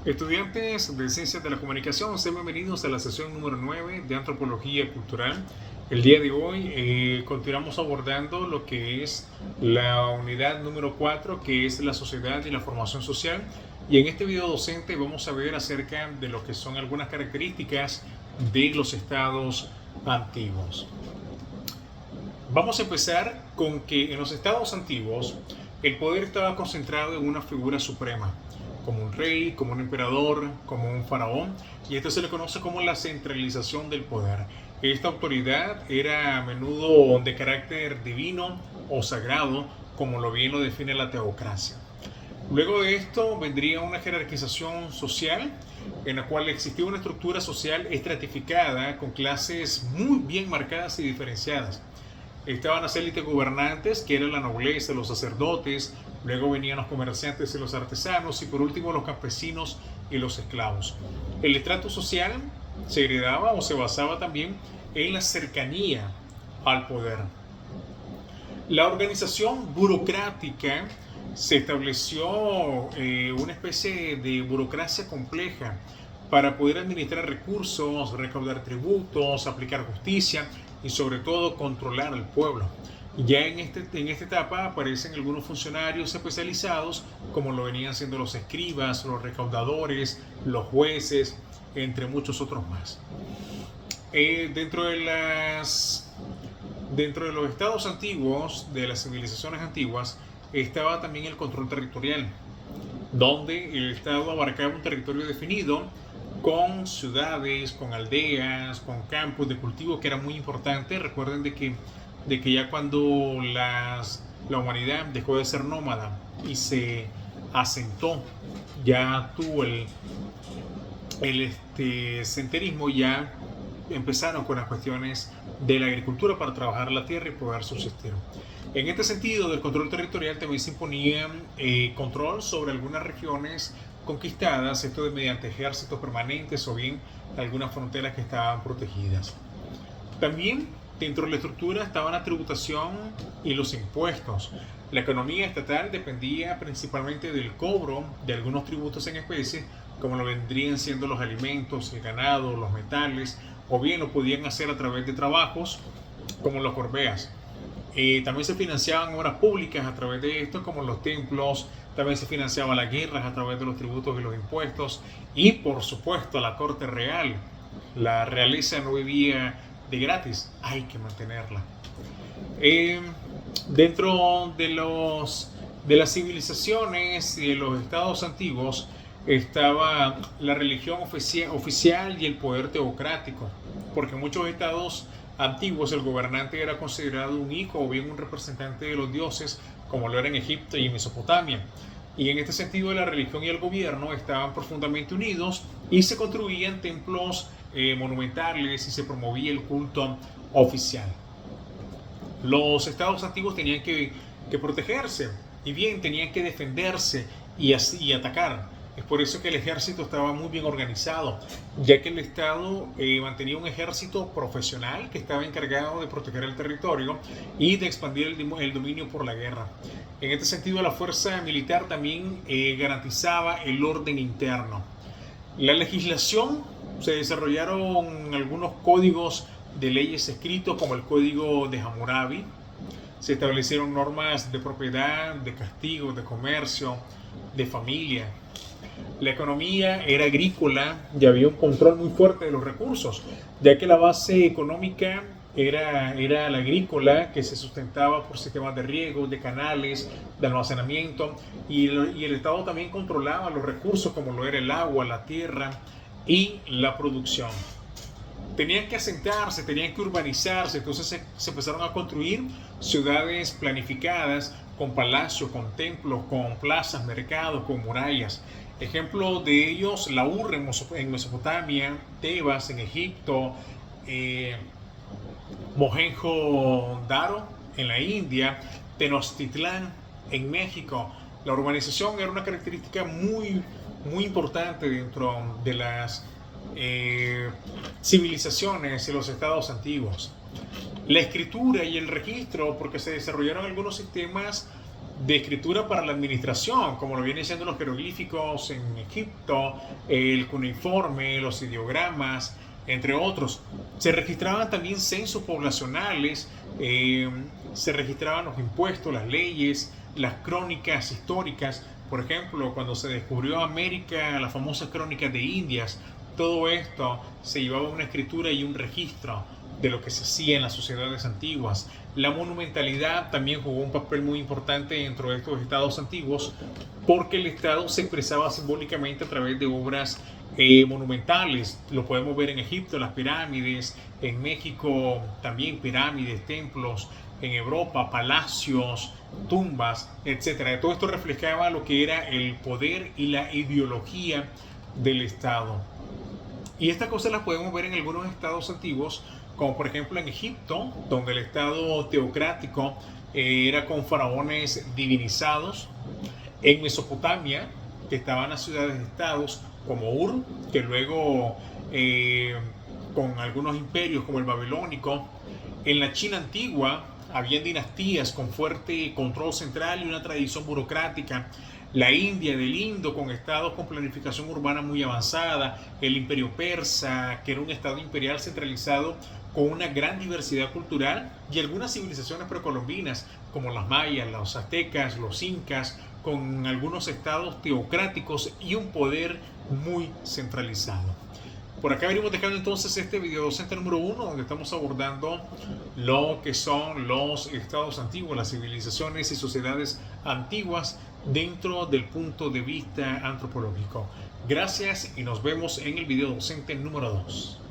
Estudiantes de Ciencias de la Comunicación, sean bienvenidos a la sesión número 9 de Antropología Cultural. El día de hoy continuamos abordando lo que es la unidad número 4, que es la sociedad y la formación social. Y en este video docente vamos a ver acerca de lo que son algunas características de los estados antiguos. Vamos a empezar con que en los estados antiguos el poder estaba concentrado en una figura suprema, como un rey, como un emperador, como un faraón, y esto se le conoce como la centralización del poder. Esta autoridad era a menudo de carácter divino o sagrado, como lo bien lo define la teocracia. Luego de esto vendría una jerarquización social en la cual existía una estructura social estratificada con clases muy bien marcadas y diferenciadas. Estaban las élites gobernantes, que eran la nobleza, los sacerdotes, luego venían los comerciantes y los artesanos, y por último los campesinos y los esclavos. El estrato social se heredaba o se basaba también en la cercanía al poder. La organización burocrática se estableció una especie de burocracia compleja para poder administrar recursos, recaudar tributos, aplicar justicia y sobre todo controlar al pueblo. Ya en esta etapa aparecen algunos funcionarios especializados, como lo venían siendo los escribas, los recaudadores, los jueces, entre muchos otros más. Dentro de los estados antiguos, de las civilizaciones antiguas, estaba también el control territorial, donde el estado abarcaba un territorio definido, con ciudades, con aldeas, con campos de cultivo, que era muy importante. Recuerden de que ya cuando la humanidad dejó de ser nómada y se asentó, ya tuvo el senderismo, ya empezaron con las cuestiones de la agricultura para trabajar la tierra y poder subsistir. En este sentido del control territorial también se imponía control sobre algunas regiones conquistadas, esto mediante ejércitos permanentes o bien algunas fronteras que estaban protegidas. También dentro de la estructura estaban la tributación y los impuestos. La economía estatal dependía principalmente del cobro de algunos tributos en especie, como lo vendrían siendo los alimentos, el ganado, los metales, o bien lo podían hacer a través de trabajos como los corbeas. También se financiaban obras públicas a través de esto, como los templos. También se financiaban las guerras a través de los tributos y los impuestos. Y por supuesto la corte real. La realeza no vivía de gratis, hay que mantenerla. Dentro de las civilizaciones y de los estados antiguos estaba la religión oficial y el poder teocrático, porque en muchos estados antiguos el gobernante era considerado un hijo o bien un representante de los dioses, como lo era en Egipto y en Mesopotamia. Y en este sentido la religión y el gobierno estaban profundamente unidos y se construían templos monumentales y se promovía el culto oficial. Los estados antiguos tenían que protegerse y bien tenían que defenderse y atacar. Es por eso que el ejército estaba muy bien organizado, ya que el Estado mantenía un ejército profesional que estaba encargado de proteger el territorio y de expandir el dominio por la guerra. En este sentido, la fuerza militar también garantizaba el orden interno. La legislación, se desarrollaron algunos códigos de leyes escritos, como el Código de Hammurabi. Se establecieron normas de propiedad, de castigo, de comercio, de familia. La economía era agrícola y había un control muy fuerte de los recursos, ya que la base económica era la agrícola, que se sustentaba por sistemas de riego, de canales, de almacenamiento, y el Estado también controlaba los recursos como lo era el agua, la tierra y la producción. Tenían que asentarse, tenían que urbanizarse, entonces se empezaron a construir ciudades planificadas, con palacios, con templos, con plazas, mercados, con murallas. Ejemplo de ellos, la Urra en Mesopotamia, Tebas en Egipto, Mohenjo-Daro en la India, Tenochtitlán en México. La urbanización era una característica muy, muy importante dentro de las civilizaciones y los estados antiguos. La escritura y el registro, porque se desarrollaron algunos sistemas de escritura para la administración, como lo vienen siendo los jeroglíficos en Egipto, el cuneiforme, los ideogramas, entre otros. Se registraban también censos poblacionales, se registraban los impuestos, las leyes, las crónicas históricas. Por ejemplo, cuando se descubrió América, las famosas crónicas de Indias, todo esto se llevaba una escritura y un registro de lo que se hacía en las sociedades antiguas. La monumentalidad también jugó un papel muy importante dentro de estos estados antiguos, porque el estado se expresaba simbólicamente a través de obras monumentales. Lo podemos ver en Egipto, las pirámides, en México también pirámides, templos, en Europa palacios, tumbas, etc. Todo esto reflejaba lo que era el poder y la ideología del estado. Y estas cosas las podemos ver en algunos estados antiguos, como por ejemplo en Egipto, donde el estado teocrático era con faraones divinizados. En Mesopotamia, que estaban las ciudades-estados como Ur, que luego con algunos imperios como el babilónico. En la China antigua habían dinastías con fuerte control central y una tradición burocrática. La India del Indo, con estados con planificación urbana muy avanzada. El imperio persa, que era un estado imperial centralizado con una gran diversidad cultural. Y algunas civilizaciones precolombinas, como las mayas, los aztecas, los incas, con algunos estados teocráticos y un poder muy centralizado. Por acá venimos dejando entonces este video docente número 1, donde estamos abordando lo que son los estados antiguos, las civilizaciones y sociedades antiguas dentro del punto de vista antropológico. Gracias y nos vemos en el video docente número 2.